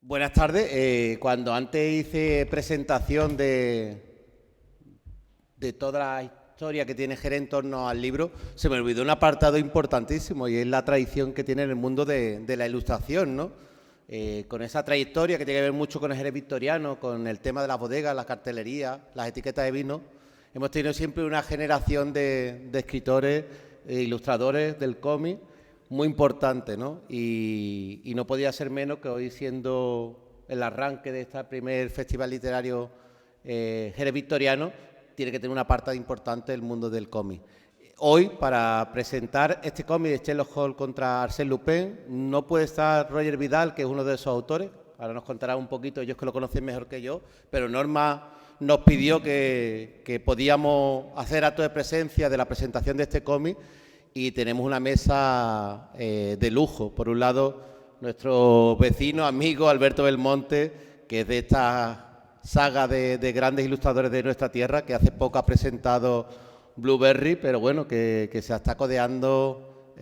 Buenas tardes. Cuando antes hice presentación de toda la historia que tiene Jerez en torno al libro, se me olvidó un apartado importantísimo y es la tradición que tiene en el mundo de la ilustración, ¿no? Con esa trayectoria que tiene que ver mucho con el Jerez victoriano, con el tema de las bodegas, la cartelería, las etiquetas de vino, hemos tenido siempre una generación de escritores e ilustradores del cómic muy importante, ¿no? Y no podía ser menos que hoy, siendo el arranque de este primer festival literario Jerez victoriano, tiene que tener una parte importante del mundo del cómic. Hoy, para presentar este cómic de Sherlock Holmes contra Arsène Lupin, no puede estar Roger Vidal, que es uno de esos autores. Ahora nos contará un poquito, ellos que lo conocen mejor que yo, pero Norma nos pidió que podíamos hacer acto de presencia de la presentación de este cómic y tenemos una mesa de lujo. Por un lado, nuestro vecino, amigo Alberto Belmonte, que es de esta saga de grandes ilustradores de nuestra tierra, que hace poco ha presentado Blueberry, pero bueno, que se está codeando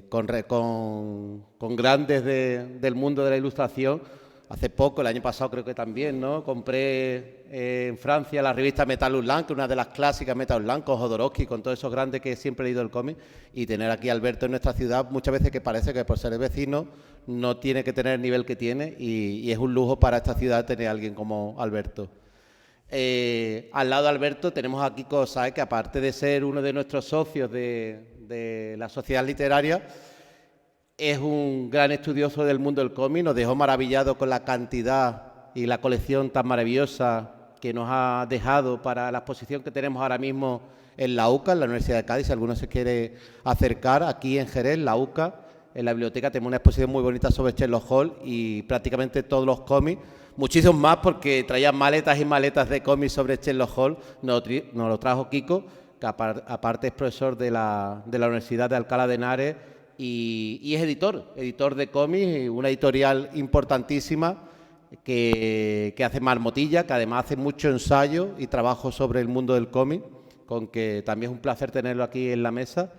con grandes del mundo de la ilustración. Hace poco, el año pasado creo que también, ¿no? Compré en Francia la revista Metal Hurlant, una de las clásicas Metal Hurlant, con Jodorowsky, con todos esos grandes que siempre he leído el cómic, y tener aquí a Alberto en nuestra ciudad, muchas veces que parece que por ser el vecino no tiene que tener el nivel que tiene, y es un lujo para esta ciudad tener a alguien como Alberto. Al lado de Alberto tenemos a Kiko Sáez, que aparte de ser uno de nuestros socios de la sociedad literaria, es un gran estudioso del mundo del cómic. Nos dejó maravillados con la cantidad y la colección tan maravillosa que nos ha dejado para la exposición que tenemos ahora mismo en la UCA, en la Universidad de Cádiz. Si alguno se quiere acercar, aquí en Jerez, la UCA, en la biblioteca, tenemos una exposición muy bonita sobre Sherlock Holmes y prácticamente todos los cómics, muchísimos más, porque traían maletas y maletas de cómics sobre Sherlock Holmes. Nos lo trajo Kiko, que aparte es profesor de la Universidad de Alcalá de Henares, y es editor de cómics, una editorial importantísima que hace Marmotilla, que además hace mucho ensayo y trabajo sobre el mundo del cómic, con que también es un placer tenerlo aquí en la mesa.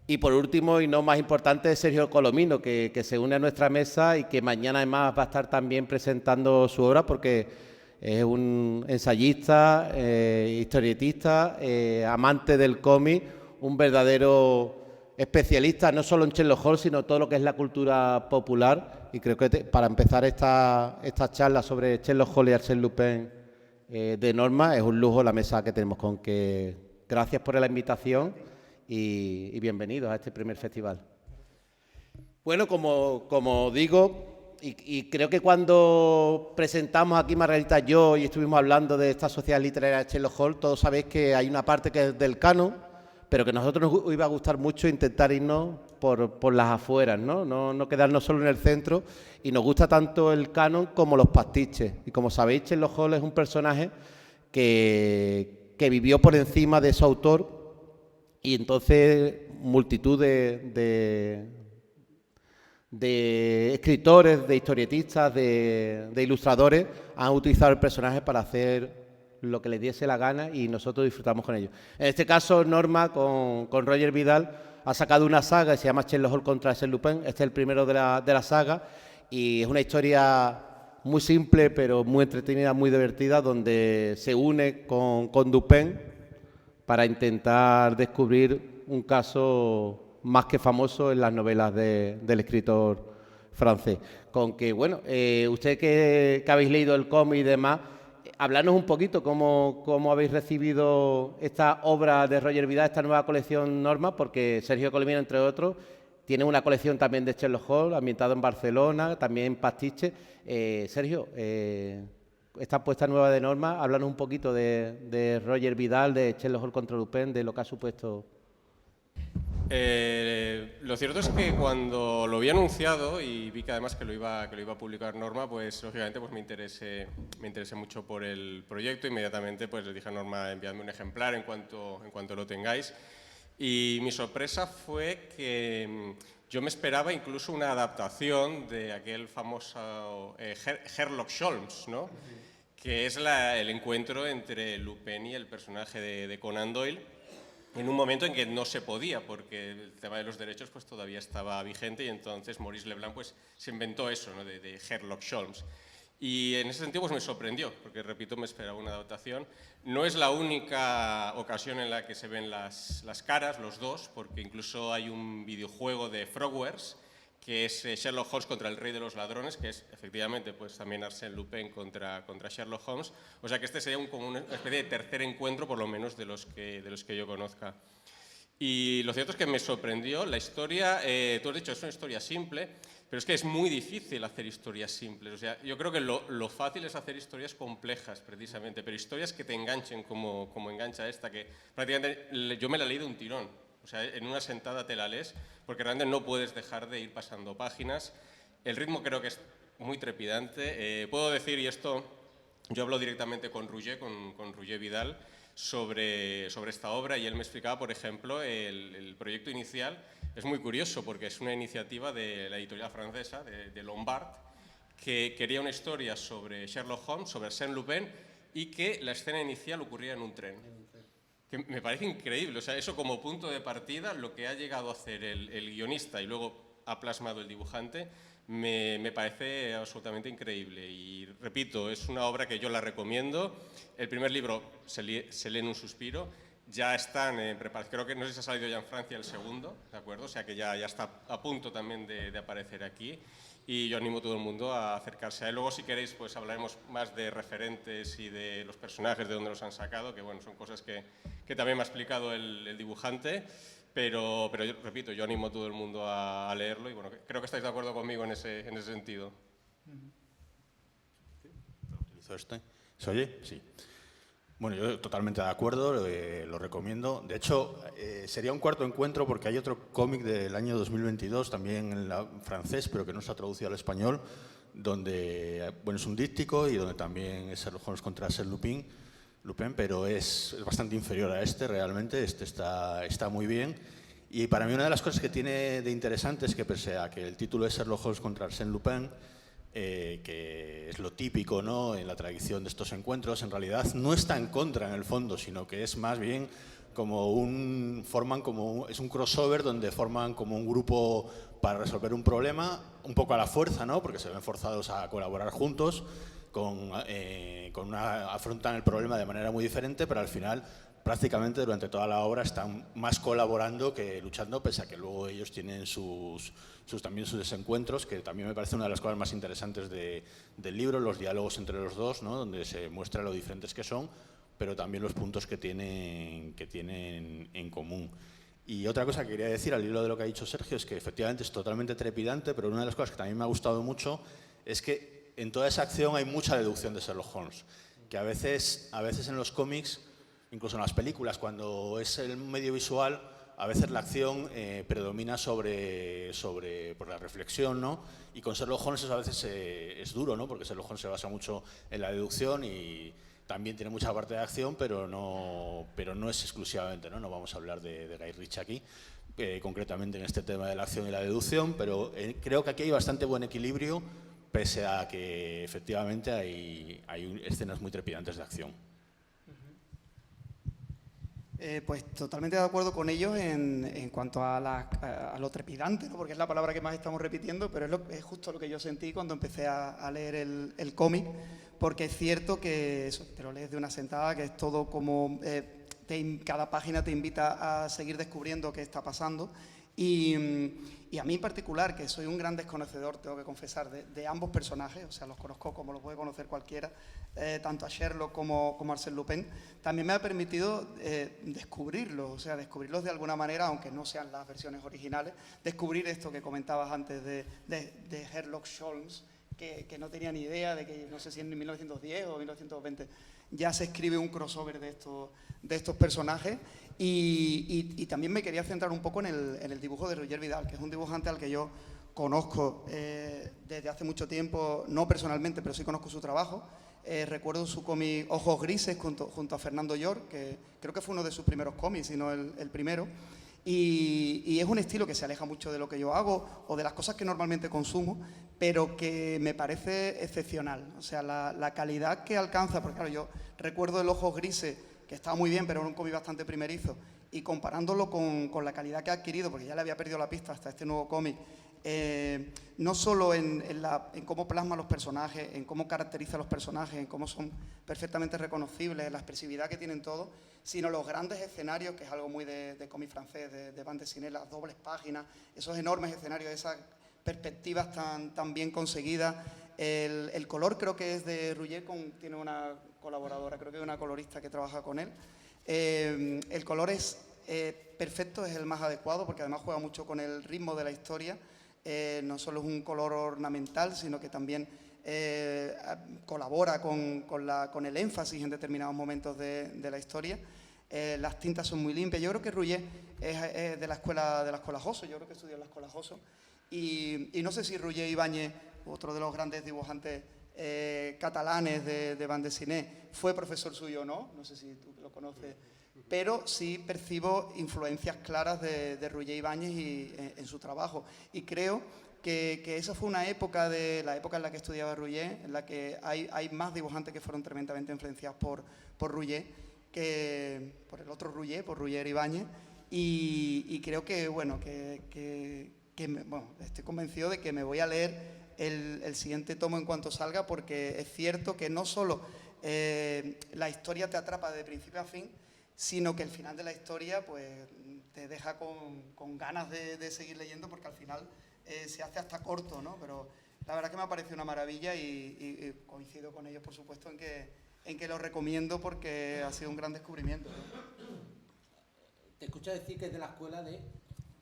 Y por último, y no más importante, Sergio Colomino, que se une a nuestra mesa y que mañana además va a estar también presentando su obra, porque es un ensayista, historietista, amante del cómic, un verdadero especialista no solo en Sherlock Holmes, sino todo lo que es la cultura popular. Y creo que para empezar esta charla sobre Sherlock Holmes y Arsène Lupin de Norma, es un lujo la mesa que tenemos. Con que gracias por la invitación y bienvenidos a este primer festival. Bueno, como digo, y creo que cuando presentamos aquí Margarita y yo y estuvimos hablando de esta sociedad literaria de Sherlock Holmes, todos sabéis que hay una parte que es del canon, pero que a nosotros nos iba a gustar mucho intentar irnos por las afueras, ¿no? No quedarnos solo en el centro, y nos gusta tanto el canon como los pastiches. Y como sabéis, Sherlock Holmes es un personaje que vivió por encima de su autor, y entonces multitud de escritores, de historietistas, de ilustradores han utilizado el personaje para hacer lo que les diese la gana, y nosotros disfrutamos con ello. En este caso, Norma, con Roger Vidal, ha sacado una saga que se llama Sherlock Holmes contra Arsène Lupin. Este es el primero de la saga, y es una historia muy simple, pero muy entretenida, muy divertida, donde se une con Dupin para intentar descubrir un caso más que famoso en las novelas del escritor francés. Con que, bueno, usted que habéis leído el cómic y demás, hablarnos un poquito cómo habéis recibido esta obra de Roger Vidal, esta nueva colección Norma, porque Sergio Colomino, entre otros, tiene una colección también de Sherlock Holmes, ambientado en Barcelona, también pastiche. Sergio, esta apuesta nueva de Norma, háblanos un poquito de Roger Vidal, de Sherlock Holmes contra Lupin, de lo que ha supuesto. Lo cierto es que cuando lo vi anunciado y vi que además que lo iba a publicar Norma, pues lógicamente pues me interesé mucho por el proyecto. Inmediatamente pues le dije a Norma, enviadme un ejemplar en cuanto lo tengáis. Y mi sorpresa fue que yo me esperaba incluso una adaptación de aquel famoso Sherlock Holmes, ¿no? Que es el encuentro entre Lupin y el personaje de Conan Doyle. en un momento en que no se podía, porque el tema de los derechos pues todavía estaba vigente, y entonces Maurice Leblanc pues se inventó eso, ¿no? de Sherlock Holmes. Y en ese sentido pues me sorprendió, porque repito, me esperaba una adaptación. No es la única ocasión en la que se ven las caras, los dos, porque incluso hay un videojuego de Frogwares, que es Sherlock Holmes contra el rey de los ladrones, que es efectivamente pues también Arsène Lupin contra Sherlock Holmes. O sea que este sería como una especie de tercer encuentro, por lo menos de los que yo conozca. Y lo cierto es que me sorprendió la historia. Tú has dicho, es una historia simple, pero es que es muy difícil hacer historias simples. O sea, yo creo que lo fácil es hacer historias complejas, precisamente, pero historias que te enganchen como engancha esta, que prácticamente yo me la leí de un tirón. O sea, en una sentada te la lees, porque realmente no puedes dejar de ir pasando páginas. El ritmo creo que es muy trepidante. Puedo decir, y esto yo hablo directamente con Roger Vidal, sobre esta obra, y él me explicaba, por ejemplo, el proyecto inicial. Es muy curioso porque es una iniciativa de la editorial francesa, de Lombard, que quería una historia sobre Sherlock Holmes, sobre Arsène Lupin, y que la escena inicial ocurría en un tren. Que me parece increíble, o sea, eso como punto de partida, lo que ha llegado a hacer el guionista y luego ha plasmado el dibujante, me parece absolutamente increíble. Y repito, es una obra que yo la recomiendo. El primer libro se lee en un suspiro. Ya están en preparación, creo que no sé si ha salido ya en Francia el segundo, ¿de acuerdo? O sea que ya está a punto también de aparecer aquí. Y yo animo a todo el mundo a acercarse a él. Luego, si queréis, pues hablaremos más de referentes y de los personajes, de dónde los han sacado, que bueno, son cosas que también me ha explicado el dibujante. Pero yo, repito, yo animo a todo el mundo a leerlo, y bueno, creo que estáis de acuerdo conmigo en ese sentido. ¿Utilizo este? ¿Se oye? Sí. Bueno, yo totalmente de acuerdo, lo recomiendo. De hecho, sería un cuarto encuentro porque hay otro cómic del año 2022, también en francés, pero que no se ha traducido al español, donde bueno, es un díptico y donde también es Sherlock Holmes contra Arsène Lupin, pero es bastante inferior a este realmente. Este está muy bien. Y para mí una de las cosas que tiene de interesante es que, pese a que el título es Sherlock Holmes contra Arsène Lupin, que es lo típico, ¿no?, en la tradición de estos encuentros, en realidad no está en contra en el fondo, sino que es más bien como es un crossover donde forman como un grupo para resolver un problema, un poco a la fuerza, ¿no?, porque se ven forzados a colaborar juntos, afrontan el problema de manera muy diferente, pero al final prácticamente durante toda la obra están más colaborando que luchando, pese a que luego ellos tienen también sus desencuentros, que también me parece una de las cosas más interesantes del libro, los diálogos entre los dos, ¿no?, donde se muestra lo diferentes que son, pero también los puntos que tienen en común. Y otra cosa que quería decir al hilo de lo que ha dicho Sergio es que efectivamente es totalmente trepidante, pero una de las cosas que también me ha gustado mucho es que en toda esa acción hay mucha deducción de Sherlock Holmes, que a veces en los cómics, incluso en las películas, cuando es el medio visual, a veces la acción predomina sobre por la reflexión, ¿no? Y con Sherlock Holmes eso a veces es duro, ¿no?, porque Sherlock Holmes se basa mucho en la deducción y también tiene mucha parte de acción, pero no es exclusivamente, ¿no? No vamos a hablar de Guy Ritchie aquí, concretamente en este tema de la acción y la deducción, pero creo que aquí hay bastante buen equilibrio, pese a que efectivamente hay escenas muy trepidantes de acción. Pues totalmente de acuerdo con ellos en cuanto a lo trepidante, ¿no?, porque es la palabra que más estamos repitiendo, pero es justo lo que yo sentí cuando empecé a leer el cómic, porque es cierto que eso, te lo lees de una sentada, que es todo como cada página te invita a seguir descubriendo qué está pasando. Y a mí en particular, que soy un gran desconocedor, tengo que confesar, de ambos personajes, o sea, los conozco como lo puede conocer cualquiera, tanto a Sherlock como a Arsène Lupin, también me ha permitido descubrirlos, o sea, descubrirlos de alguna manera, aunque no sean las versiones originales, descubrir esto que comentabas antes de Sherlock Holmes, que no tenía ni idea de que, no sé si en 1910 o 1920, ya se escribe un crossover de estos personajes. Y también me quería centrar un poco en el dibujo de Roger Vidal, que es un dibujante al que yo conozco desde hace mucho tiempo, no personalmente, pero sí conozco su trabajo. Recuerdo su cómic Ojos Grises junto a Fernando York, que creo que fue uno de sus primeros cómics, si no el primero. Y es un estilo que se aleja mucho de lo que yo hago o de las cosas que normalmente consumo, pero que me parece excepcional. O sea, la calidad que alcanza, porque claro, yo recuerdo el Ojos Grises, que que estaba muy bien, pero era un cómic bastante primerizo, y comparándolo con la calidad que ha adquirido, porque ya le había perdido la pista hasta este nuevo cómic, no solo en cómo plasma los personajes, en cómo caracteriza a los personajes, en cómo son perfectamente reconocibles, la expresividad que tienen todos, sino los grandes escenarios, que es algo muy de cómic francés, de bande dessinée, las dobles páginas, esos enormes escenarios, esas perspectivas tan bien conseguidas. El color creo que es de Rouget, tiene una colaboradora, creo que es una colorista que trabaja con él. El color es perfecto, es el más adecuado, porque además juega mucho con el ritmo de la historia. No solo es un color ornamental, sino que también colabora con el énfasis en determinados momentos de la historia. Las tintas son muy limpias. Yo creo que Rouget es de la escuela Josso, yo creo que estudió en la escuela Josso. Y no sé si Rouget Ibáñez, otro de los grandes dibujantes catalanes de bande dessinée, fue profesor suyo o no, no sé si tú lo conoces, pero sí percibo influencias claras de Rouget Ibáñez en su trabajo. Y creo que esa fue una época, la época en la que estudiaba Rouget, en la que hay más dibujantes que fueron tremendamente influenciados por Rouget, que por el otro Rouget, por Rouget Ibáñez, y creo que, bueno, estoy convencido de que me voy a leer el siguiente tomo en cuanto salga, porque es cierto que no solo la historia te atrapa de principio a fin, sino que el final de la historia pues te deja con ganas de seguir leyendo, porque al final se hace hasta corto, ¿no? Pero la verdad que me ha parecido una maravilla y coincido con ellos, por supuesto, en que lo recomiendo, porque ha sido un gran descubrimiento, ¿no? Te escucho decir que es de la escuela de...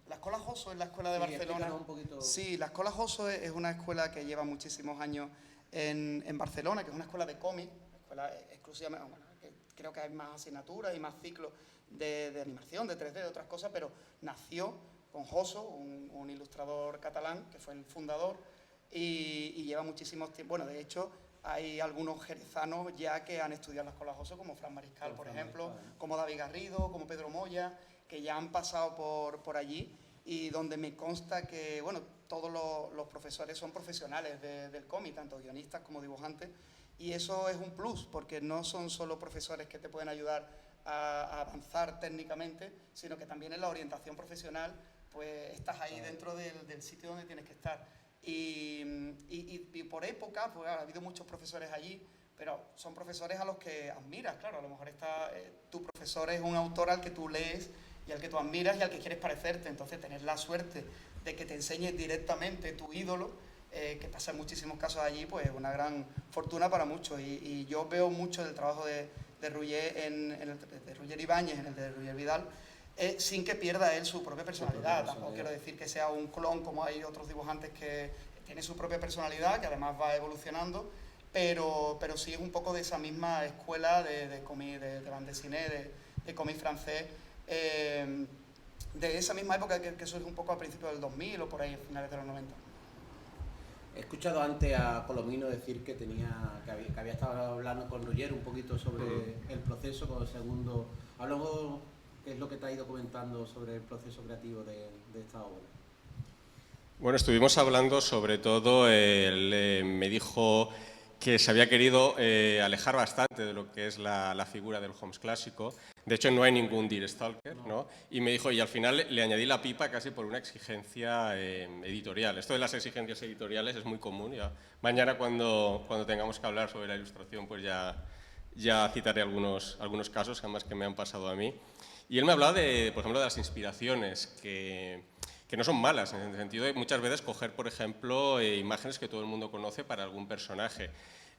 La Escola Josso es la escuela de Barcelona. Un poquito... Sí, la Escola Josso es una escuela que lleva muchísimos años en Barcelona, que es una escuela de cómic, escuela exclusivamente, bueno, que creo que hay más asignaturas y más ciclos de animación, de 3D, de otras cosas, pero nació con Josso, un ilustrador catalán que fue el fundador, y lleva muchísimos tiempos. Bueno, de hecho, hay algunos jerezanos ya que han estudiado la Escola Josso, como Fran Mariscal, por ejemplo, como David Garrido, como Pedro Moya, que ya han pasado por allí, y donde me consta que, bueno, todos los profesores son profesionales del cómic, tanto guionistas como dibujantes, y eso es un plus, porque no son solo profesores que te pueden ayudar a avanzar técnicamente, sino que también en la orientación profesional, pues estás ahí dentro del sitio donde tienes que estar. Y por época, pues ha habido muchos profesores allí, pero son profesores a los que admiras, claro, a lo mejor tu profesor es un autor al que tú lees y al que tú admiras y al que quieres parecerte, entonces tener la suerte de que te enseñe directamente tu ídolo, que pasa en muchísimos casos allí, pues es una gran fortuna para muchos, y yo veo mucho del trabajo de Rouget, de Rouget Ibáñez, en el de Rouget Vidal, sin que pierda él su propia personalidad. Tampoco quiero decir que sea un clon, como hay otros dibujantes que tienen su propia personalidad, que además va evolucionando, pero sí es un poco de esa misma escuela de cómic, de bande dessinée, de cómic francés, de esa misma época que eso es un poco a principios del 2000 o por ahí, a finales de los 90. He escuchado antes a Colomino decir que había estado hablando con Rouget un poquito sobre el proceso, con el segundo. Hablamos, ¿qué es lo que te ha ido comentando sobre el proceso creativo de esta obra? Bueno, estuvimos hablando sobre todo, él me dijo que se había querido alejar bastante de lo que es la figura del Holmes clásico. De hecho, no hay ningún Deer Stalker, ¿no? Y me dijo, y al final le añadí la pipa casi por una exigencia editorial. Esto de las exigencias editoriales es muy común. Ya. Mañana, cuando tengamos que hablar sobre la ilustración, pues ya citaré algunos casos, además, que me han pasado a mí. Y él me hablaba, por ejemplo, de las inspiraciones, que no son malas, en el sentido de muchas veces coger, por ejemplo, imágenes que todo el mundo conoce para algún personaje.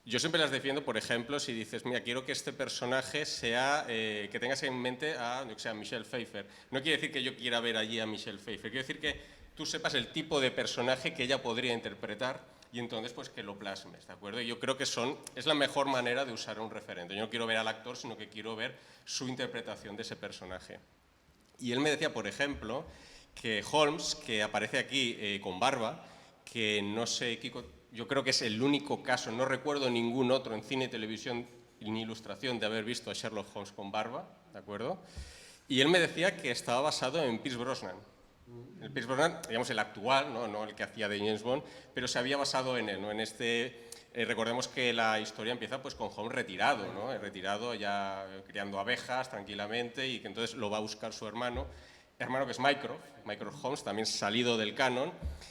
Yo siempre las defiendo, por ejemplo, si dices, mira, quiero que este personaje sea, que tengas en mente a Michelle Pfeiffer. No quiere decir que yo quiera ver allí a Michelle Pfeiffer, quiero decir que tú sepas el tipo de personaje que ella podría interpretar y entonces pues que lo plasmes, ¿de acuerdo? Y yo creo que es la mejor manera de usar un referente. Yo no quiero ver al actor, sino que quiero ver su interpretación de ese personaje. Y él me decía, por ejemplo, que Holmes, que aparece aquí con barba, que no sé, Kiko, yo creo que es el único caso, no recuerdo ningún otro en cine, televisión ni ilustración de haber visto a Sherlock Holmes con barba, ¿de acuerdo? Y él me decía que estaba basado en Pierce Brosnan. El Pierce Brosnan, digamos el actual, no el que hacía de James Bond, pero se había basado en él, ¿no? En este recordemos que la historia empieza pues con Holmes retirado, ¿no? Retirado ya criando abejas tranquilamente y que entonces lo va a buscar su hermano que es Mycroft Holmes, también salido del canon,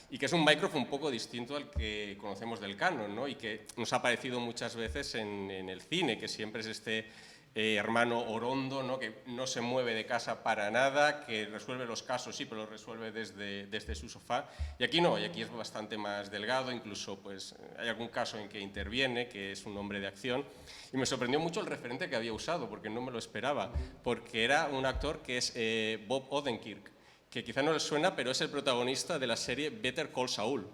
y que es un Mycroft un poco distinto al que conocemos del canon, ¿no? Y que nos ha aparecido muchas veces en el cine, que siempre es este hermano orondo, ¿no? Que no se mueve de casa para nada, que resuelve los casos, sí, pero los resuelve desde su sofá. Y aquí no, y aquí es bastante más delgado, incluso pues, hay algún caso en que interviene, que es un hombre de acción. Y me sorprendió mucho el referente que había usado, porque no me lo esperaba, porque era un actor que es Bob Odenkirk, que quizá no les suena, pero es el protagonista de la serie Better Call Saul.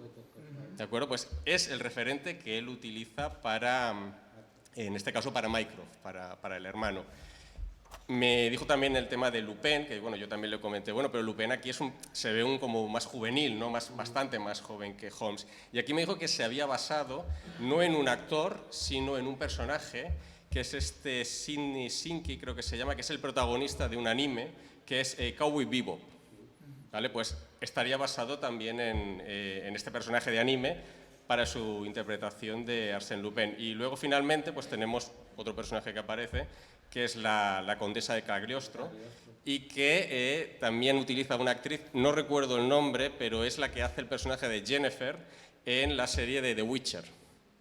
¿De acuerdo? Pues es el referente que él utiliza para... en este caso para Mycroft, para el hermano. Me dijo también el tema de Lupin, que bueno, yo también le comenté, bueno, pero Lupin aquí se ve como más juvenil, ¿no? Bastante más joven que Holmes. Y aquí me dijo que se había basado no en un actor, sino en un personaje, que es este Sidney Sinky, creo que se llama, que es el protagonista de un anime, que es Cowboy Bebop. ¿Vale? Pues estaría basado también en este personaje de anime, para su interpretación de Arsène Lupin. Y luego finalmente pues tenemos otro personaje que aparece, que es la condesa de Cagliostro, y que también utiliza una actriz, no recuerdo el nombre, pero es la que hace el personaje de Jennifer en la serie de The Witcher.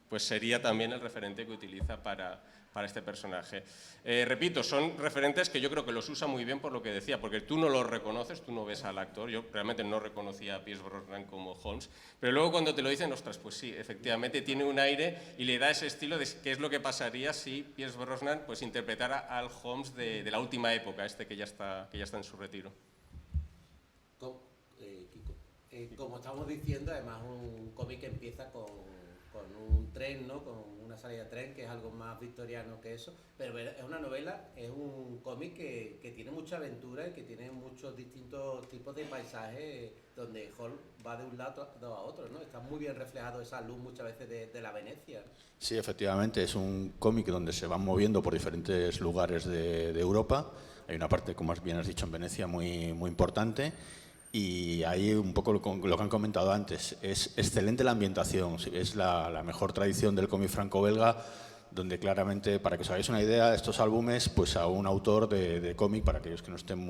Pues sería también el referente que utiliza para este personaje. Repito, son referentes que yo creo que los usa muy bien por lo que decía, porque tú no los reconoces, tú no ves al actor, yo realmente no reconocía a Pierce Brosnan como Holmes, pero luego cuando te lo dicen, ostras, pues sí, efectivamente tiene un aire y le da ese estilo de qué es lo que pasaría si Pierce Brosnan pues interpretara al Holmes de la última época, que ya está en su retiro. Como estamos diciendo, además un cómic que empieza con un tren, ¿no? Con una salida de tren, que es algo más victoriano que eso, pero es una novela, es un cómic que tiene mucha aventura y que tiene muchos distintos tipos de paisajes donde Holmes va de un lado a otro, ¿no? Está muy bien reflejado esa luz muchas veces de la Venecia. Sí, efectivamente, es un cómic donde se van moviendo por diferentes lugares de Europa. Hay una parte, como bien has dicho, en Venecia muy, muy importante. Y ahí un poco lo que han comentado antes, es excelente la ambientación, es la mejor tradición del cómic franco-belga, donde claramente, para que os hagáis una idea, estos álbumes, pues a un autor de cómic, para aquellos que no estén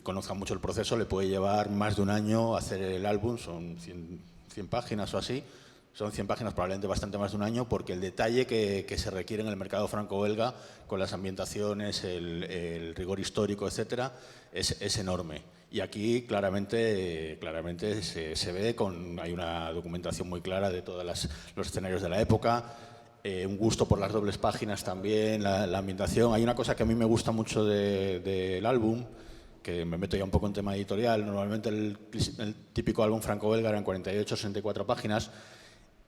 conozcan mucho el proceso, le puede llevar más de un año hacer el álbum, son 100 páginas o así, son 100 páginas, probablemente bastante más de un año, porque el detalle que se requiere en el mercado franco-belga, con las ambientaciones, el rigor histórico, etcétera, es enorme. Y aquí claramente se ve, hay una documentación muy clara de todos los escenarios de la época, un gusto por las dobles páginas también, la ambientación. Hay una cosa que a mí me gusta mucho del álbum, que me meto ya un poco en tema editorial. Normalmente el típico álbum franco-belga eran 48 64 páginas,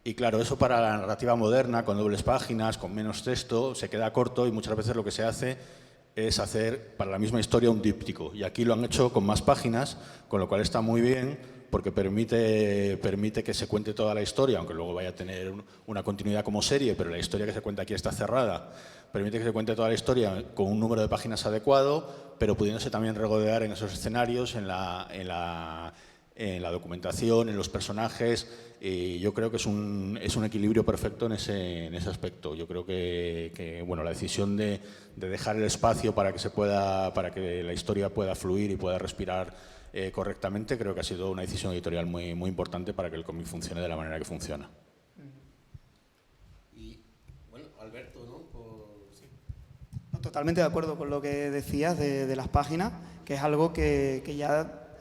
y claro, eso para la narrativa moderna, con dobles páginas, con menos texto, se queda corto, y muchas veces lo que se hace es hacer para la misma historia un díptico, y aquí lo han hecho con más páginas, con lo cual está muy bien, porque permite que se cuente toda la historia, aunque luego vaya a tener una continuidad como serie, pero la historia que se cuenta aquí está cerrada. Permite que se cuente toda la historia con un número de páginas adecuado, pero pudiéndose también regodear en esos escenarios, en la documentación, en los personajes. Y yo creo que es un equilibrio perfecto en ese aspecto. Yo creo que bueno, la decisión de dejar el espacio para que la historia pueda fluir y pueda respirar correctamente, creo que ha sido una decisión editorial muy, muy importante para que el cómic funcione de la manera que funciona. Y bueno, Alberto, ¿no? Sí. No, totalmente de acuerdo con lo que decías de las páginas, que es algo que ya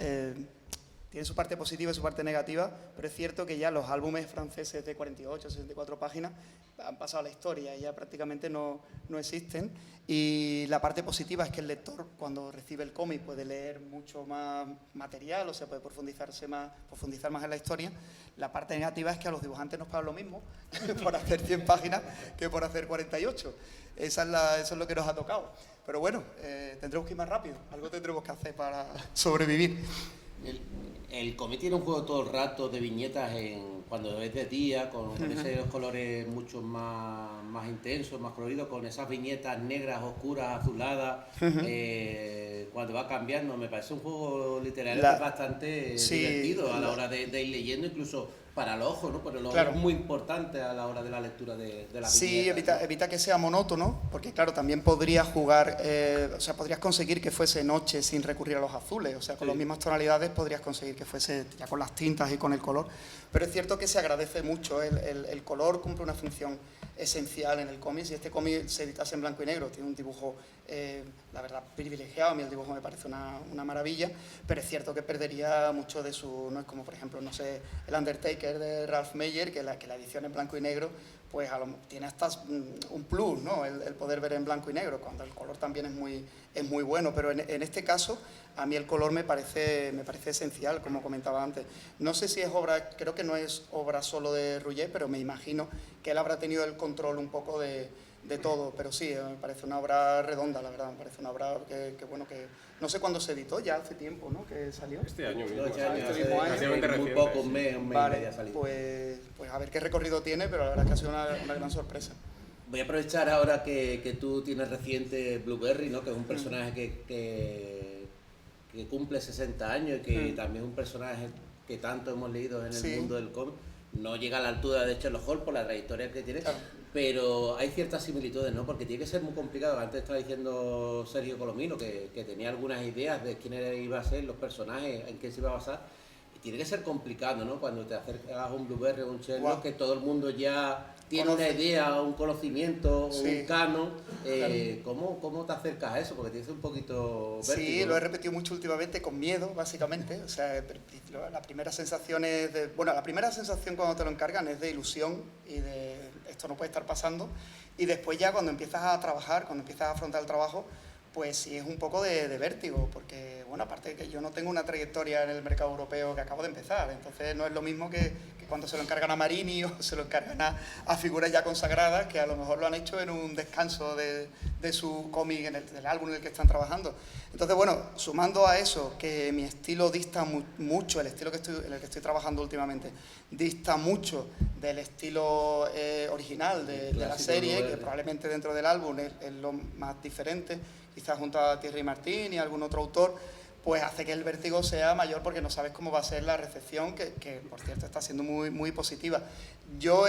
tiene su parte positiva y su parte negativa, pero es cierto que ya los álbumes franceses de 48, 64 páginas han pasado a la historia y ya prácticamente no existen. Y la parte positiva es que el lector, cuando recibe el cómic, puede leer mucho más material, o sea, puede profundizar más en la historia. La parte negativa es que a los dibujantes nos pagan lo mismo por hacer 100 páginas que por hacer 48. Eso es lo que nos ha tocado. Pero bueno, tendremos que ir más rápido, algo tendremos que hacer para sobrevivir. El cómic tiene un juego todo el rato de viñetas cuando es de día, con esos colores mucho más intensos, más coloridos, con esas viñetas negras, oscuras, azuladas, cuando va cambiando. Me parece un juego literario bastante divertido a la hora de ir leyendo, incluso para el ojo, ¿no? Pero el ojo Claro. es muy importante a la hora de la lectura de la Sí, viñeta. evita que sea monótono, porque claro, también podrías jugar, o sea, podrías conseguir que fuese noche sin recurrir a los azules, o sea, con las mismas tonalidades podrías conseguir que fuese ya con las tintas y con el color, pero es cierto que se agradece mucho, el color cumple una función esencial en el cómic. Si este cómic se editase en blanco y negro, tiene un dibujo, la verdad, privilegiado, a mí el dibujo me parece una maravilla, pero es cierto que perdería mucho de su, no es como por ejemplo, no sé, el Undertaker de Ralph Meyer, que la edición en blanco y negro pues tiene hasta un plus, ¿no? El poder ver en blanco y negro, cuando el color también es muy bueno, pero en este caso a mí el color me parece esencial, como comentaba antes. No sé si es obra, creo que no es obra solo de Rouget, pero me imagino que él habrá tenido el control un poco de todo, pero sí, me parece una obra redonda, la verdad, me parece una obra que bueno, que no sé cuándo se editó, ya hace tiempo, ¿no?, que salió. Este año mismo. No, este año, este mismo año. Relativamente muy reciente, poco, sí. un mes y Vale, medio ha salido. pues a ver qué recorrido tiene, pero la verdad es que ha sido una gran sorpresa. Voy a aprovechar ahora que tú tienes reciente Blueberry, ¿no? Que es un personaje que cumple 60 años y que también es un personaje que tanto hemos leído en el Sí. mundo del cómic. No llega a la altura de Sherlock Holmes por la trayectoria que tiene, Claro. pero hay ciertas similitudes, ¿no? Porque tiene que ser muy complicado. Antes estaba diciendo Sergio Colomino que tenía algunas ideas de quién iba a ser los personajes, en qué se iba a basar. Y tiene que ser complicado, ¿no? Cuando te acercas a un Blueberry o un Sherlock, Wow. que todo el mundo ya tiene Conoce. una idea, un conocimiento, Sí. un canon. Claro. ¿Cómo te acercas a eso? Porque tienes un poquito vértigo, Sí, ¿no? lo he repetido mucho últimamente con miedo, básicamente. O sea, la primera sensación es de, bueno, la primera sensación cuando te lo encargan es de ilusión y de esto no puede estar pasando. Y después ya cuando empiezas a trabajar, cuando empiezas a afrontar el trabajo, pues sí es un poco de vértigo, porque, bueno, aparte de que yo no tengo una trayectoria en el mercado europeo que acabo de empezar, entonces no es lo mismo que cuando se lo encargan a Marini o se lo encargan a figuras ya consagradas que a lo mejor lo han hecho en un descanso de su cómic, del álbum en el que están trabajando. Entonces, bueno, sumando a eso, que mi estilo dista mucho, el estilo en el que estoy trabajando últimamente, dista mucho del estilo original de la Clásico serie, Blueberry. que probablemente dentro del álbum es lo más diferente, quizás junto a Thierry Martin y algún otro autor, pues hace que el vértigo sea mayor porque no sabes cómo va a ser la recepción, que por cierto está siendo muy positiva. Yo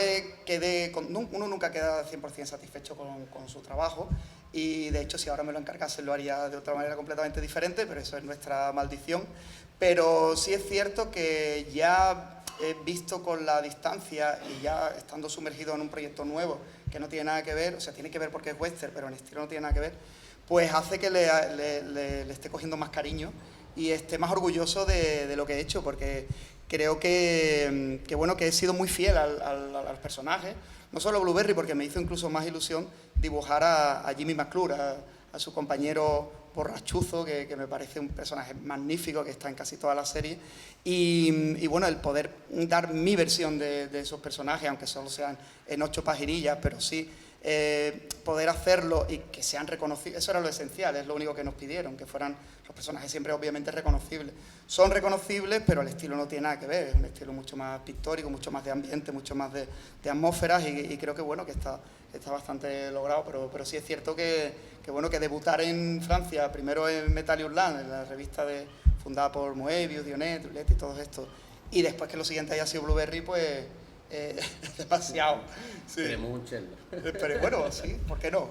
uno nunca queda 100% satisfecho con su trabajo y de hecho si ahora me lo encargase lo haría de otra manera completamente diferente, pero eso es nuestra maldición. Pero sí es cierto que ya he visto con la distancia y ya estando sumergido en un proyecto nuevo que no tiene nada que ver, o sea, tiene que ver porque es western, pero en estilo no tiene nada que ver, pues hace que le esté cogiendo más cariño y esté más orgulloso de lo que he hecho, porque creo que bueno, que he sido muy fiel al personaje, no solo Blueberry, porque me hizo incluso más ilusión dibujar a Jimmy McClure, a su compañero borrachuzo, que me parece un personaje magnífico, que está en casi toda la serie, y bueno, el poder dar mi versión de esos personajes, aunque solo sean en 8 paginillas, pero sí poder hacerlo y que sean reconocibles, eso era lo esencial, es lo único que nos pidieron, que fueran los personajes siempre obviamente reconocibles. Son reconocibles, pero el estilo no tiene nada que ver, es un estilo mucho más pictórico, mucho más de ambiente, mucho más de atmósferas y creo que bueno, que está bastante logrado, pero sí es cierto que bueno, que debutar en Francia, primero en Metal Hurlant, en la revista fundada por Moebius, Dionet, Droulet y todos estos, y después que lo siguiente haya sido Blueberry, pues demasiado. Sí. Queremos un Sherlock. Pero bueno, sí, ¿por qué no?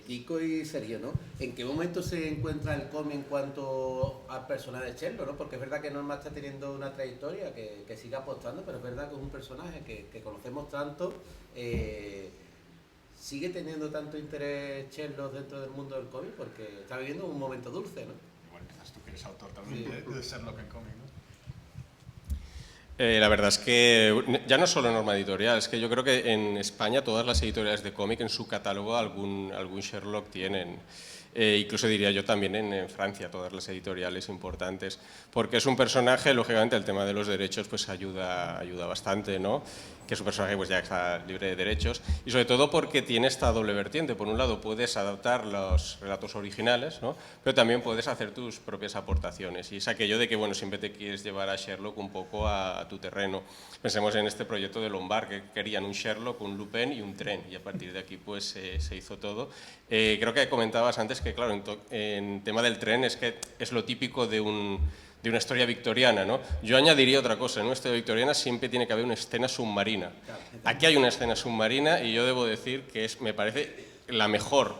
Chico y Sergio, ¿no? ¿En qué momento se encuentra el cómic en cuanto al personaje de Sherlock, ¿no? Porque es verdad que Norma está teniendo una trayectoria que sigue apostando, pero es verdad que es un personaje que conocemos tanto. ¿Sigue teniendo tanto interés Sherlock dentro del mundo del cómic? Porque está viviendo un momento dulce, ¿no? Igual empiezas tú que eres autor también de Sherlock en cómic, ¿no? La verdad es que ya no solo Norma Editorial, es que yo creo que en España todas las editoriales de cómic en su catálogo algún Sherlock tienen. Incluso diría yo también en Francia, todas las editoriales importantes, porque es un personaje, lógicamente el tema de los derechos pues ayuda bastante, ¿no? Que es un personaje pues ya está libre de derechos, y sobre todo porque tiene esta doble vertiente. Por un lado puedes adaptar los relatos originales, ¿no? Pero también puedes hacer tus propias aportaciones, y es aquello de que bueno, siempre te quieres llevar a Sherlock un poco a tu terreno. Pensemos en este proyecto de Lombard, que querían un Sherlock, un Lupin y un tren, y a partir de aquí pues se hizo todo. Creo que comentabas antes que claro, en tema del tren es que es lo típico de un una historia victoriana, ¿no? Yo añadiría otra cosa, en una historia victoriana siempre tiene que haber una escena submarina. Aquí hay una escena submarina y yo debo decir que me parece la mejor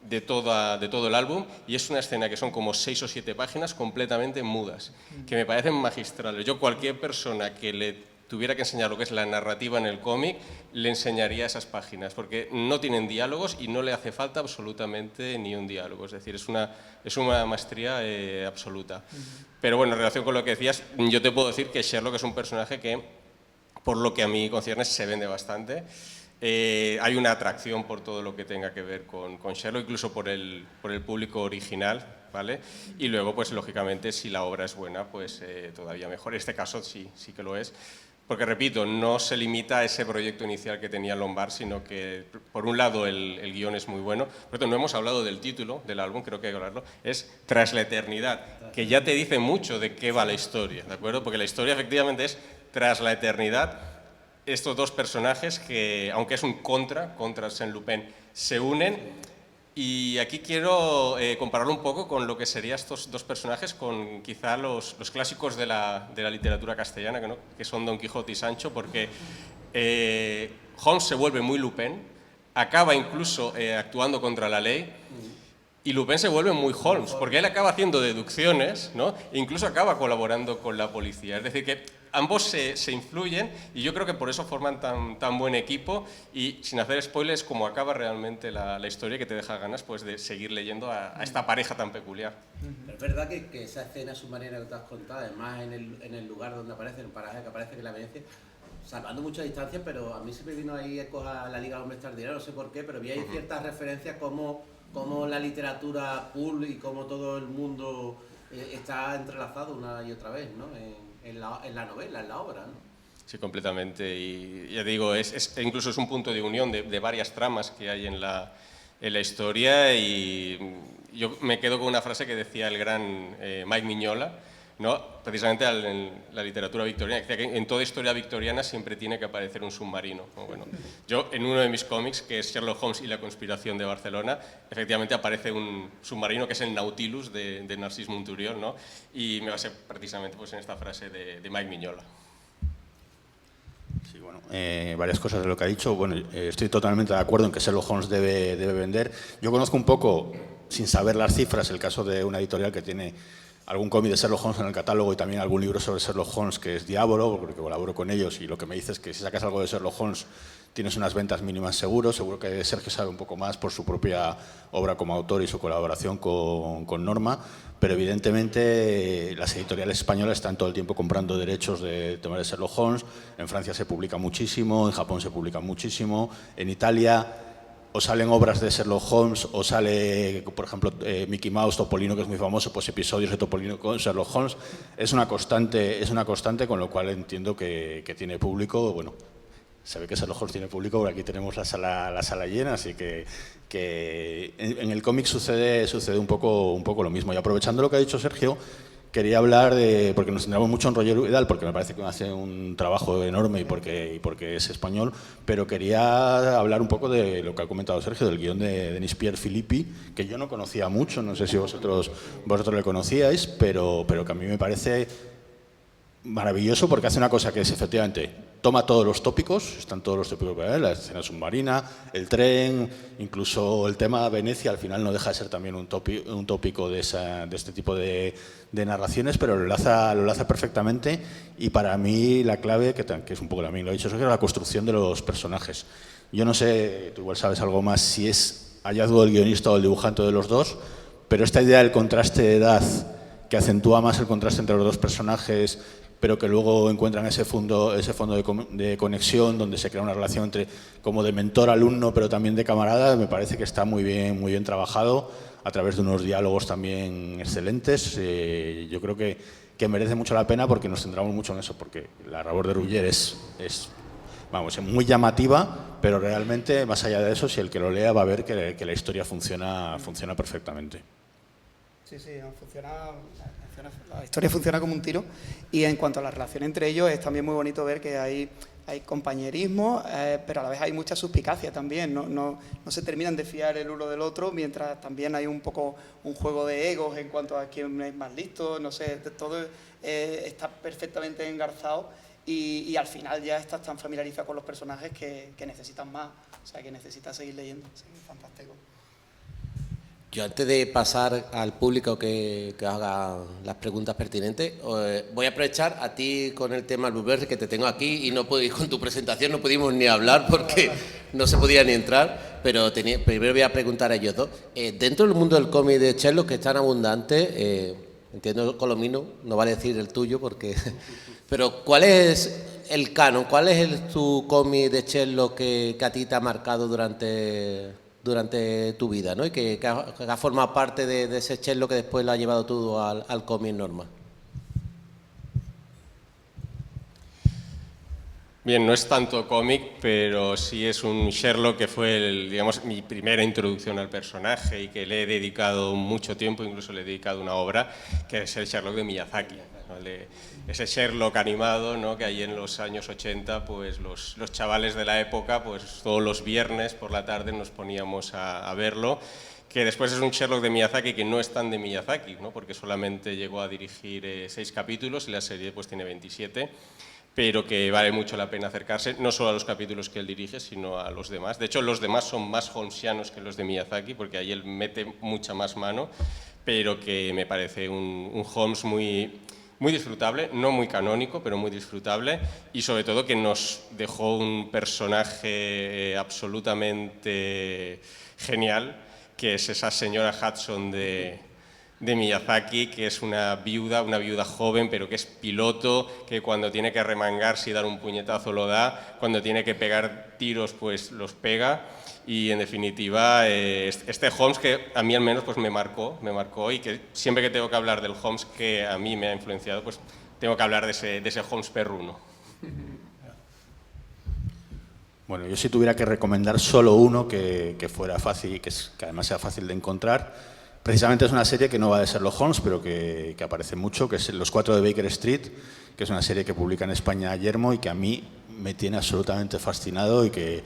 de todo el álbum, y es una escena que son como 6 o 7 páginas completamente mudas, que me parecen magistrales. Yo, cualquier persona que le tuviera que enseñar lo que es la narrativa en el cómic, le enseñaría esas páginas, porque no tienen diálogos y no le hace falta absolutamente ni un diálogo. Es decir, es una maestría absoluta. Pero bueno, en relación con lo que decías, yo te puedo decir que Sherlock es un personaje que, por lo que a mí concierne, se vende bastante. Hay una atracción por todo lo que tenga que ver con Sherlock, incluso por el público original, ¿vale? Y luego, pues lógicamente, si la obra es buena, pues todavía mejor. En este caso sí que lo es. Porque, repito, no se limita a ese proyecto inicial que tenía Lombard, sino que, por un lado, el guión es muy bueno. Por cierto, no hemos hablado del título del álbum, creo que hay que hablarlo. Es Tras la eternidad, que ya te dice mucho de qué va la historia, ¿de acuerdo? Porque la historia, efectivamente, es tras la eternidad. Estos dos personajes que, aunque es un contra Saint-Lupin, se unen. Y aquí quiero compararlo un poco con lo que serían estos dos personajes, con quizá los clásicos de la literatura castellana, que son Don Quijote y Sancho, porque Holmes se vuelve muy Lupin, acaba incluso actuando contra la ley, y Lupin se vuelve muy Holmes, porque él acaba haciendo deducciones, ¿no? E incluso acaba colaborando con la policía. Es decir, que ambos se influyen, y yo creo que por eso forman tan buen equipo, y sin hacer spoilers, como acaba realmente la historia, que te deja ganas, pues, de seguir leyendo a esta pareja tan peculiar. Pero es verdad que esa escena submarina que te has contado, además en el lugar donde aparece, en el paraje que aparece, que la Venecia, salvando muchas distancias, pero a mí siempre vino ahí ecos a la Liga de Hombres Extraordinarios, no sé por qué, pero vi ahí ciertas referencias como la literatura pulp y como todo el mundo está entrelazado una y otra vez, ¿no? En la novela, en la obra, ¿no? Sí, completamente. Y ya digo, incluso es un punto de unión de varias tramas que hay en la historia, y yo me quedo con una frase que decía el gran Mike Mignola, ¿no? Precisamente en la literatura victoriana, que decía que en toda historia victoriana siempre tiene que aparecer un submarino, ¿no? Bueno, yo, en uno de mis cómics, que es Sherlock Holmes y la conspiración de Barcelona, efectivamente aparece un submarino que es el Nautilus de Narcís Monturiol, ¿no? Y me basé precisamente, pues, en esta frase de Mike Mignola. Sí, bueno, varias cosas de lo que ha dicho. Bueno, estoy totalmente de acuerdo en que Sherlock Holmes debe vender. Yo conozco un poco, sin saber las cifras, el caso de una editorial que tiene algún cómic de Sherlock Holmes en el catálogo y también algún libro sobre Sherlock Holmes, que es Diablo, porque colaboro con ellos, y lo que me dice es que si sacas algo de Sherlock Holmes tienes unas ventas mínimas seguro. Seguro que Sergio sabe un poco más por su propia obra como autor y su colaboración con Norma, pero evidentemente las editoriales españolas están todo el tiempo comprando derechos de temas de Sherlock Holmes. En Francia se publica muchísimo, en Japón se publica muchísimo, en Italia o salen obras de Sherlock Holmes, o sale, por ejemplo, Mickey Mouse, Topolino, que es muy famoso, pues episodios de Topolino con Sherlock Holmes. Es una constante, con lo cual entiendo que tiene público. Bueno, se ve que Sherlock Holmes tiene público, porque aquí tenemos la sala llena, así que en el cómic sucede un poco lo mismo. Y aprovechando lo que ha dicho Sergio, quería hablar porque nos centramos mucho en Roger Vidal, porque me parece que hace un trabajo enorme y porque es español, pero quería hablar un poco de lo que ha comentado Sergio, del guión de Denis Pierre Philippi, que yo no conocía mucho, no sé si vosotros le conocíais, pero que a mí me parece maravilloso, porque hace una cosa que es, efectivamente, toma todos los tópicos, están todos los tópicos para él, la escena submarina, el tren, incluso el tema Venecia, al final no deja de ser también un tópico de este tipo de narraciones, pero lo enlaza perfectamente. Y para mí la clave, que es un poco también lo he dicho, es la construcción de los personajes. Yo no sé, tú igual sabes algo más, si es hallazgo del guionista o el dibujante de los dos, pero esta idea del contraste de edad, que acentúa más el contraste entre los dos personajes, pero que luego encuentran ese fondo de conexión, donde se crea una relación entre como de mentor-alumno, pero también de camarada, me parece que está muy bien trabajado, a través de unos diálogos también excelentes. Yo creo que merece mucho la pena, porque nos centramos mucho en eso, porque la labor de Ruller es muy llamativa, pero realmente, más allá de eso, si el que lo lea va a ver que la historia funciona perfectamente. Sí, la historia funciona como un tiro, y en cuanto a la relación entre ellos es también muy bonito ver que hay hay compañerismo, pero a la vez hay mucha suspicacia también, no se terminan de fiar el uno del otro, mientras también hay un poco un juego de egos en cuanto a quién es más listo, no sé, todo está perfectamente engarzado y al final ya estás tan familiarizado con los personajes que necesitas más, o sea, que necesitas seguir leyendo, sí, fantástico. Yo antes de pasar al público que haga las preguntas pertinentes, voy a aprovechar a ti con el tema Blueberry, que te tengo aquí y no puedo ir con tu presentación, no pudimos ni hablar porque no se podía ni entrar, pero primero voy a preguntar a ellos dos. Dentro del mundo del cómic de Sherlock, que es tan abundante, entiendo Colomino, no vale decir el tuyo porque... Pero ¿cuál es el canon? ¿Cuál es tu cómic de Sherlock que a ti te ha marcado durante tu vida, ¿no? Y que ha formado parte de ese Sherlock que después lo ha llevado todo al cómic normal? Bien, no es tanto cómic, pero sí es un Sherlock que fue, digamos, mi primera introducción al personaje y que le he dedicado mucho tiempo, incluso le he dedicado una obra, que es el Sherlock de Miyazaki, ¿vale? Ese Sherlock animado, ¿no? Que ahí en los años 80, pues los chavales de la época, pues todos los viernes por la tarde nos poníamos a verlo, que después es un Sherlock de Miyazaki que no es tan de Miyazaki, ¿no? Porque solamente llegó a dirigir 6 capítulos y la serie pues tiene 27, pero que vale mucho la pena acercarse, no solo a los capítulos que él dirige, sino a los demás. De hecho, los demás son más holmesianos que los de Miyazaki, porque ahí él mete mucha más mano, pero que me parece un Holmes muy disfrutable, no muy canónico, pero muy disfrutable, y sobre todo que nos dejó un personaje absolutamente genial, que es esa señora Hudson de Miyazaki, que es una viuda joven, pero que es piloto, que cuando tiene que remangarse y dar un puñetazo lo da, cuando tiene que pegar tiros pues los pega, y en definitiva este Holmes que a mí al menos pues me marcó y que siempre que tengo que hablar del Holmes que a mí me ha influenciado, pues tengo que hablar de ese Holmes perruno. Bueno, yo si tuviera que recomendar solo uno que fuera fácil y que además sea fácil de encontrar, precisamente es una serie que no va de Sherlock Holmes, pero que aparece mucho, que es Los 4 de Baker Street, que es una serie que publica en España Yermo y que a mí me tiene absolutamente fascinado y que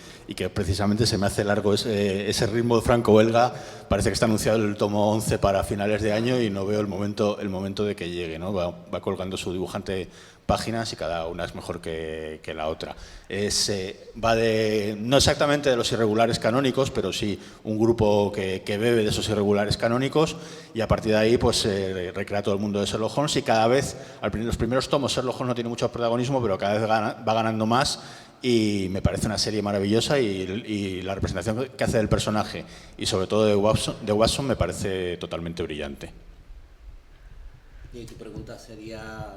precisamente se me hace largo ese ritmo franco-belga. Parece que está anunciado el tomo 11 para finales de año y no veo el momento de que llegue, ¿no? Va colgando su dibujante páginas y cada una es mejor que la otra. Va no exactamente de los irregulares canónicos, pero sí un grupo que bebe de esos irregulares canónicos y a partir de ahí pues recrea todo el mundo de Sherlock Holmes y cada vez, los primeros tomos Sherlock Holmes no tiene mucho protagonismo, pero cada vez va ganando más y me parece una serie maravillosa y la representación que hace del personaje y sobre todo de Watson me parece totalmente brillante. Y tu pregunta sería...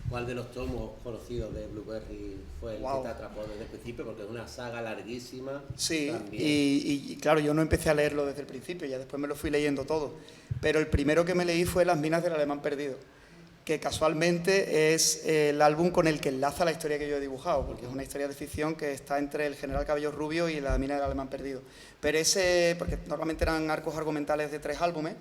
¿Cuál de los tomos conocidos de Blueberry fue el que te atrapó desde el principio? Porque es una saga larguísima. Sí, y claro, yo no empecé a leerlo desde el principio, ya después me lo fui leyendo todo. Pero el primero que me leí fue Las minas del alemán perdido, que casualmente es el álbum con el que enlaza la historia que yo he dibujado, porque es una historia de ficción que está entre el general Cabello Rubio y la mina del alemán perdido. Pero porque normalmente eran arcos argumentales de 3 álbumes,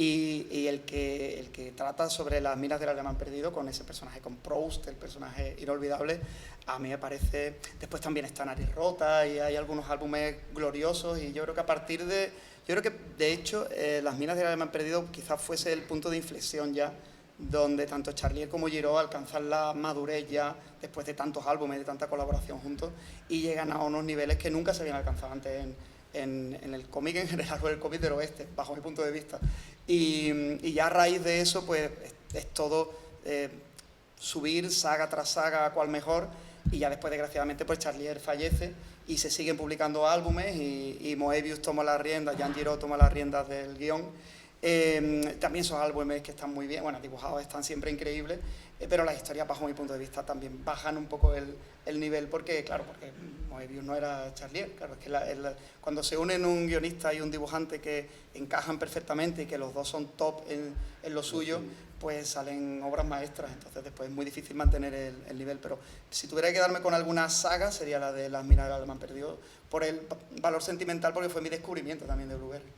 y el que trata sobre las minas del alemán perdido con ese personaje, con Proust, el personaje inolvidable, a mí me parece... Después también está Nariz Rota y hay algunos álbumes gloriosos y yo creo que de hecho las minas del alemán perdido quizás fuese el punto de inflexión ya donde tanto Charlier como Giraud alcanzan la madurez ya después de tantos álbumes, de tanta colaboración juntos y llegan a unos niveles que nunca se habían alcanzado antes en el cómic en general o en el cómic del oeste, bajo mi punto de vista. Y ya a raíz de eso, pues es todo subir saga tras saga a cual mejor, y ya después, desgraciadamente, pues Charlier fallece y se siguen publicando álbumes y Moebius toma las riendas, Jean Giraud toma las riendas del guión. También son álbumes que están muy bien, bueno, dibujados están siempre increíbles, pero las historias, bajo mi punto de vista, también bajan un poco el nivel, porque Moebius no era Charlier, claro, es que cuando se unen un guionista y un dibujante que encajan perfectamente y que los dos son top en lo suyo, pues salen obras maestras, entonces después es muy difícil mantener el nivel, pero si tuviera que quedarme con alguna saga sería la de Las minas del alemán perdido, por el valor sentimental, porque fue mi descubrimiento también de Blueberry.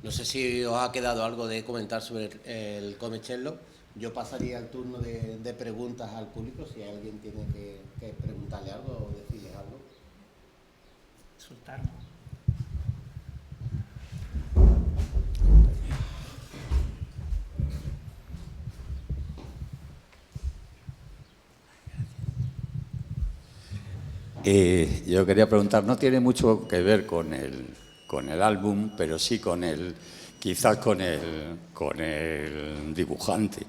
No sé si os ha quedado algo de comentar sobre el cómic Sherlock. Yo pasaría el turno de preguntas al público, si alguien tiene que preguntarle algo o decirle algo. Soltarnos. Yo quería preguntar, no tiene mucho que ver con el álbum, pero sí quizás con el dibujante.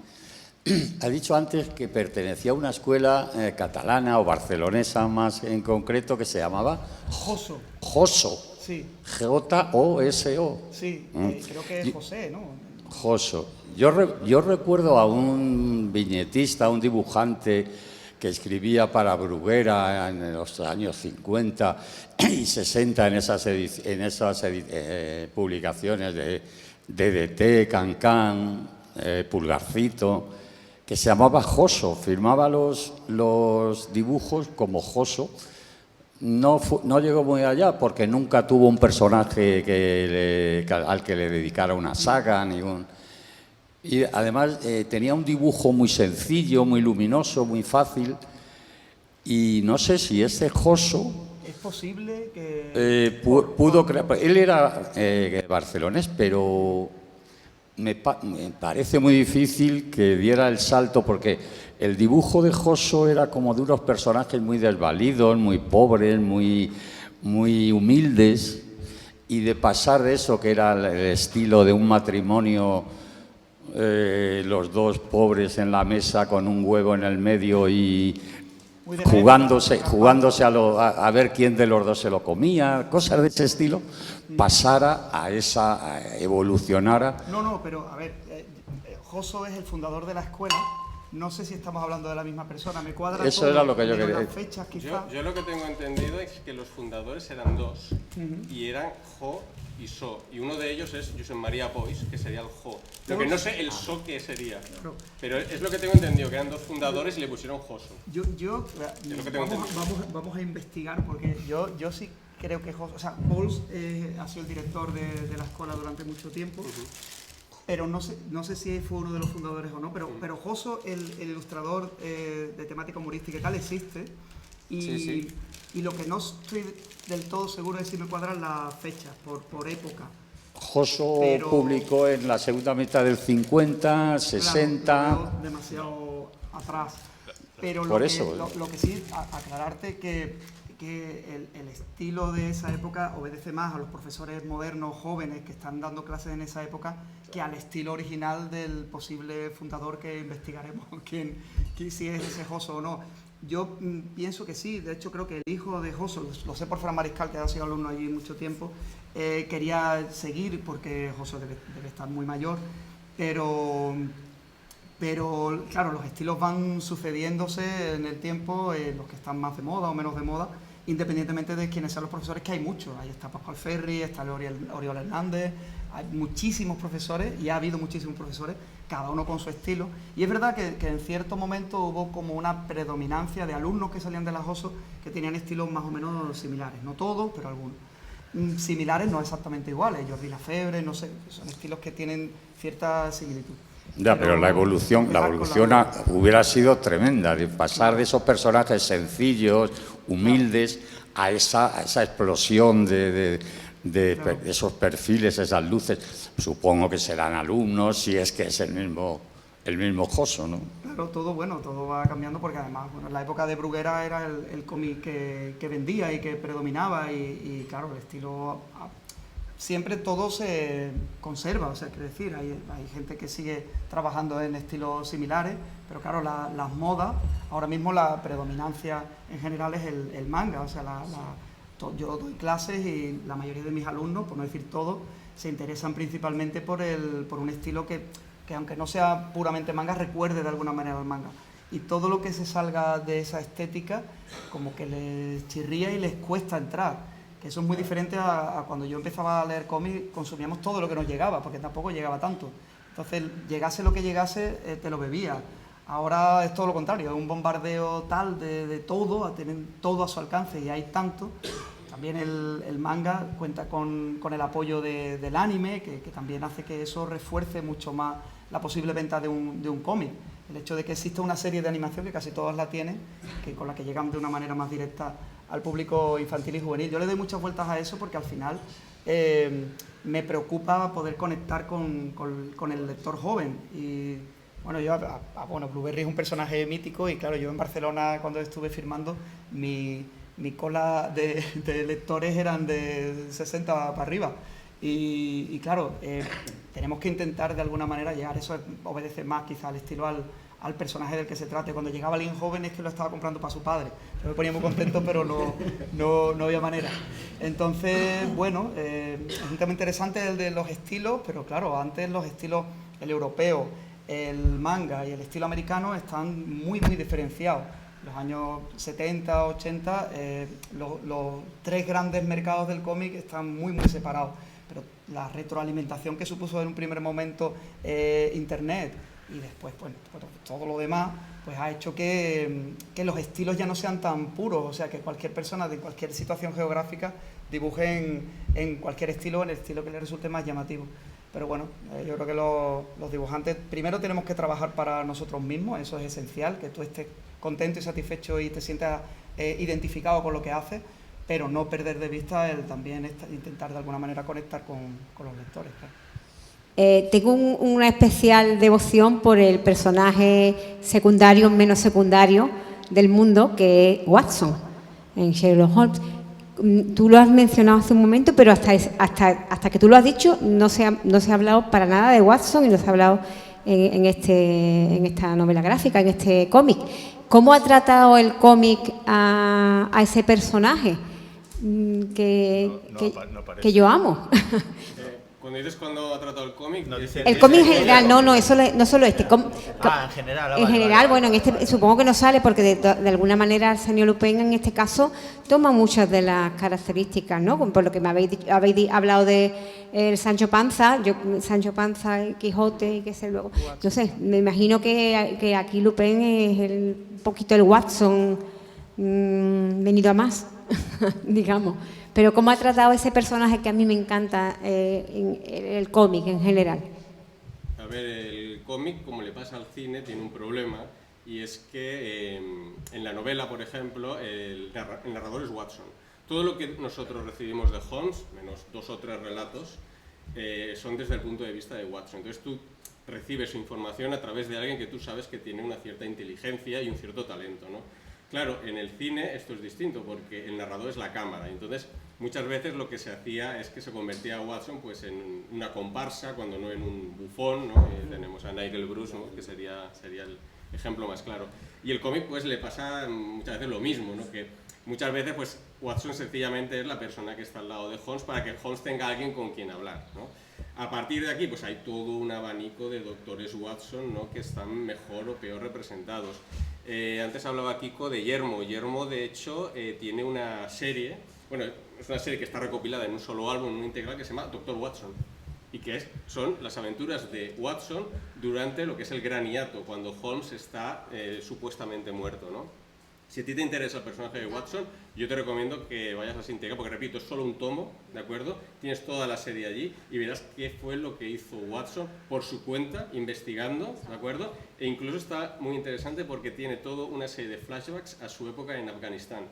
Ha dicho antes que pertenecía a una escuela catalana o barcelonesa más en concreto que se llamaba Joso. Joso. Sí. J-O-S-O. Sí, creo que es José, ¿no? Joso. Yo recuerdo a un viñetista, un dibujante que escribía para Bruguera en los años 50 y 60 en esas publicaciones de DDT, Cancán, Pulgarcito, que se llamaba Joso, firmaba los dibujos como Joso. No llegó muy allá porque nunca tuvo un personaje al que le dedicara una saga, y además tenía un dibujo muy sencillo, muy luminoso, muy fácil, y no sé si este Joso Es posible que... pudo crear. Él era barcelonés, pero me parece muy difícil que diera el salto, porque el dibujo de Joso era como de unos personajes muy desvalidos, muy pobres, muy humildes, y de pasar de eso, que era el estilo de un matrimonio, los dos pobres en la mesa con un huevo en el medio y jugándose a ver quién de los dos se lo comía, cosas de ese estilo, pasara a evolucionara. No, pero a ver, Joso es el fundador de la escuela. No sé si estamos hablando de la misma persona, me cuadra Eso todo, era lo que yo quería. las fechas, quizá. Yo lo que tengo entendido es que los fundadores eran dos, y eran Jo y So, y uno de ellos es Josep María Boix, que sería el Jo. Lo que no sé el So qué sería, pero es lo que tengo entendido, que eran dos fundadores y le pusieron Joso. Vamos a investigar, porque yo sí creo que Joso, o sea, Boix ha sido el director de la escuela durante mucho tiempo. Pero no sé si fue uno de los fundadores o no, pero Joso, el ilustrador de temática humorística y tal, existe. Y lo que no estoy del todo seguro es si me cuadran las fechas, por época. Joso publicó en la segunda mitad del 50, 60... Claro, lo veo demasiado atrás. Pero lo que sí, aclararte que el estilo de esa época obedece más a los profesores modernos, jóvenes, que están dando clases en esa época, que al estilo original del posible fundador, que investigaremos si es ese Joso o no. Yo pienso que sí, de hecho creo que el hijo de Joso, lo sé por Fran Mariscal, que ha sido alumno allí mucho tiempo, quería seguir porque Joso debe estar muy mayor, pero claro, los estilos van sucediéndose en el tiempo, los que están más de moda o menos de moda, independientemente de quiénes sean los profesores, que hay muchos. Ahí está Pascual Ferri, está Oriol Hernández, hay muchísimos profesores, y ha habido muchísimos profesores, cada uno con su estilo. Y es verdad que en cierto momento hubo como una predominancia de alumnos que salían de la Joso que tenían estilos más o menos similares, no todos, pero algunos. Similares, no exactamente iguales, Jordi Lafebre, no sé, son estilos que tienen cierta similitud. Ya, pero la evolución hubiera sido tremenda, de pasar de esos personajes sencillos, humildes, a esa explosión de esos perfiles, esas luces. Supongo que serán alumnos, si es que es el mismo Joso, ¿no? Claro, todo va cambiando, porque además, en la época de Bruguera era el cómic que vendía y que predominaba, y claro, el estilo... Siempre todo se conserva, o sea, quiero decir, hay gente que sigue trabajando en estilos similares, pero claro, las modas, ahora mismo la predominancia en general es el manga, o sea, yo doy clases y la mayoría de mis alumnos, por no decir todos, se interesan principalmente por un estilo que aunque no sea puramente manga, recuerde de alguna manera al manga. Y todo lo que se salga de esa estética, como que les chirría y les cuesta entrar. Eso es muy diferente a cuando yo empezaba a leer cómics, consumíamos todo lo que nos llegaba, porque tampoco llegaba tanto. Entonces, llegase lo que llegase, te lo bebía. Ahora es todo lo contrario, es un bombardeo tal de todo, a tener todo a su alcance, y hay tanto. También el manga cuenta con el apoyo del anime, que también hace que eso refuerce mucho más la posible venta de un cómic. El hecho de que exista una serie de animación, que casi todas la tienen, que con la que llegan de una manera más directa al público infantil y juvenil. Yo le doy muchas vueltas a eso porque al final me preocupa poder conectar con el lector joven. Y bueno, bueno, Blueberry es un personaje mítico y claro, yo en Barcelona cuando estuve firmando, mi cola de lectores eran de 60 para arriba. Y claro, tenemos que intentar de alguna manera llegar, eso obedece más quizá al estilo, al personaje del que se trate. Cuando llegaba alguien joven es que lo estaba comprando para su padre. Yo me ponía muy contento, pero no había manera. Entonces, bueno, es un tema interesante el de los estilos, pero claro, antes los estilos, el europeo, el manga y el estilo americano están muy diferenciados. Los años 70, 80, los tres grandes mercados del cómic están muy separados. Pero la retroalimentación que supuso en un primer momento Internet y después pues, todo lo demás, pues ha hecho que los estilos ya no sean tan puros, o sea, que cualquier persona de cualquier situación geográfica dibuje en cualquier estilo, en el estilo que le resulte más llamativo. Pero bueno, yo creo que los dibujantes primero tenemos que trabajar para nosotros mismos, eso es esencial, que tú estés contento y satisfecho y te sientas identificado con lo que haces, pero no perder de vista el también intentar de alguna manera conectar con los lectores. Claro. Tengo una especial devoción por el personaje secundario, menos secundario del mundo, que es Watson, en Sherlock Holmes. Tú lo has mencionado hace un momento, pero hasta que tú lo has dicho no se ha hablado para nada de Watson y no se ha hablado en esta novela gráfica, en este cómic. ¿Cómo ha tratado el cómic a ese personaje que yo amo? Cuando dices cuando ha tratado el cómic... No, el cómic en general, no solo este. En general. En general, bueno, en este supongo que no sale porque de alguna manera Arsenio Lupin en este caso toma muchas de las características, ¿no? Por lo que me habéis hablado de el Sancho Panza, el Quijote y qué sé luego. No sé, me imagino que aquí Lupin es un poquito el Watson venido a más, digamos. Pero ¿cómo ha tratado ese personaje que a mí me encanta en el cómic en general? A ver, el cómic, como le pasa al cine, tiene un problema, y es que en la novela, por ejemplo, el narrador es Watson. Todo lo que nosotros recibimos de Holmes, menos 2 o 3 relatos, son desde el punto de vista de Watson. Entonces tú recibes su información a través de alguien que tú sabes que tiene una cierta inteligencia y un cierto talento, ¿no? Claro, en el cine esto es distinto porque el narrador es la cámara, entonces muchas veces lo que se hacía es que se convertía a Watson pues, en una comparsa, cuando no en un bufón, ¿no? Tenemos a Nigel Bruce, ¿no? Que sería el ejemplo más claro. Y el cómic pues le pasa muchas veces lo mismo, ¿no? Que muchas veces pues, Watson sencillamente es la persona que está al lado de Holmes para que Holmes tenga alguien con quien hablar, ¿no? A partir de aquí pues hay todo un abanico de doctores Watson, ¿no? Que están mejor o peor representados. Antes hablaba Kiko de Yermo. Yermo, de hecho, tiene una serie, bueno, es una serie que está recopilada en un solo álbum, en un integral, que se llama Dr. Watson, y que son las aventuras de Watson durante lo que es el gran hiato, cuando Holmes está supuestamente muerto, ¿no? Si a ti te interesa el personaje de Watson, yo te recomiendo que vayas a Sinteca, porque repito, es solo un tomo, ¿de acuerdo? Tienes toda la serie allí y verás qué fue lo que hizo Watson por su cuenta, investigando, ¿de acuerdo? E incluso está muy interesante porque tiene toda una serie de flashbacks a su época en Afganistán,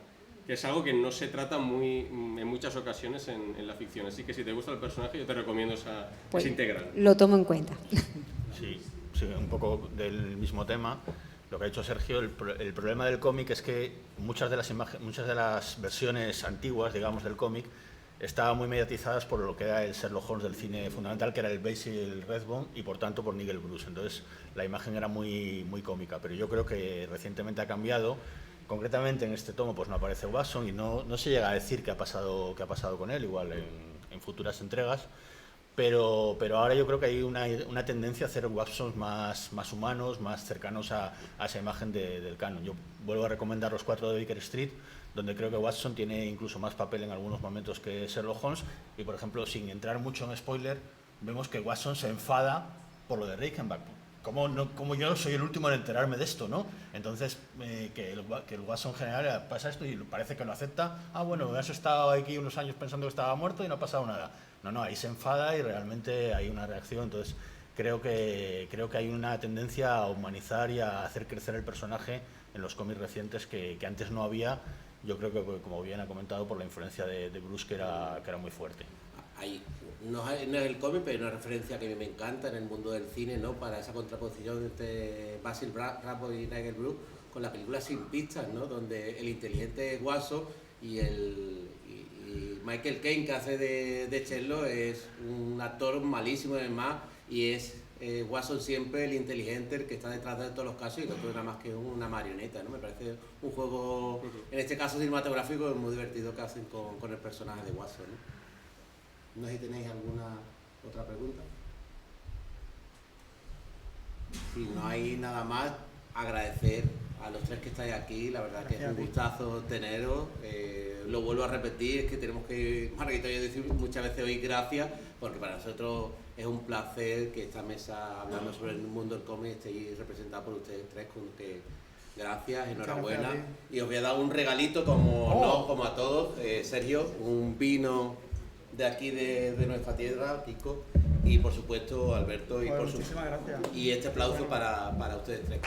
que es algo que no se trata en muchas ocasiones en la ficción. Así que si te gusta el personaje, yo te recomiendo esa integral. Lo tomo en cuenta. Sí, un poco del mismo tema. Lo que ha dicho Sergio, el problema del cómic es que muchas de las versiones antiguas, digamos, del cómic estaban muy mediatizadas por lo que era el Sherlock Holmes del cine fundamental, que era el Basil Rathbone, y por tanto por Nigel Bruce. Entonces la imagen era muy cómica, pero yo creo que recientemente ha cambiado. Concretamente en este tomo pues no aparece Watson y no se llega a decir qué ha pasado con él, igual en futuras entregas. Pero ahora yo creo que hay una tendencia a hacer Watsons más humanos, más cercanos a esa imagen del canon. Yo vuelvo a recomendar Los 4 de Baker Street, donde creo que Watson tiene incluso más papel en algunos momentos que Sherlock Holmes. Y, por ejemplo, sin entrar mucho en spoiler, vemos que Watson se enfada por lo de Reichenbach. Como yo soy el último en enterarme de esto, ¿no? Entonces, que el Watson general pasa esto y parece que lo acepta. Ah, bueno, has estado aquí unos años pensando que estaba muerto y no ha pasado nada. No, ahí se enfada y realmente hay una reacción. Entonces, creo que hay una tendencia a humanizar y a hacer crecer el personaje en los cómics recientes que antes no había. Yo creo que, como bien ha comentado, por la influencia de Bruce, que era muy fuerte. No es el cómic, pero hay una referencia que a mí me encanta en el mundo del cine, ¿no? Para esa contraposición entre Basil Rathbone y Nigel Bruce con la película Sin Pistas, ¿no? Donde el inteligente Watson y Michael Caine, que hace de Sherlock, es un actor malísimo además, y es Watson siempre el inteligente, el que está detrás de todos los casos, y el otro era más que una marioneta, ¿no? Me parece un juego, en este caso cinematográfico, muy divertido que hacen con el personaje de Watson, ¿no? No sé si tenéis alguna otra pregunta. Si no hay nada más, agradecer a los tres que estáis aquí. La verdad que es un gustazo teneros. Lo vuelvo a repetir, es que tenemos que, Margarita y yo, decir muchas veces hoy gracias, porque para nosotros es un placer que esta mesa, hablando sobre el mundo del cómic, estéis representados por ustedes tres, con que gracias, enhorabuena. Y os voy a dar un regalito como a todos. Sergio, un vino de aquí de nuestra tierra, Kiko, y por supuesto Alberto, y, muchísimas gracias. Y este aplauso para ustedes tres.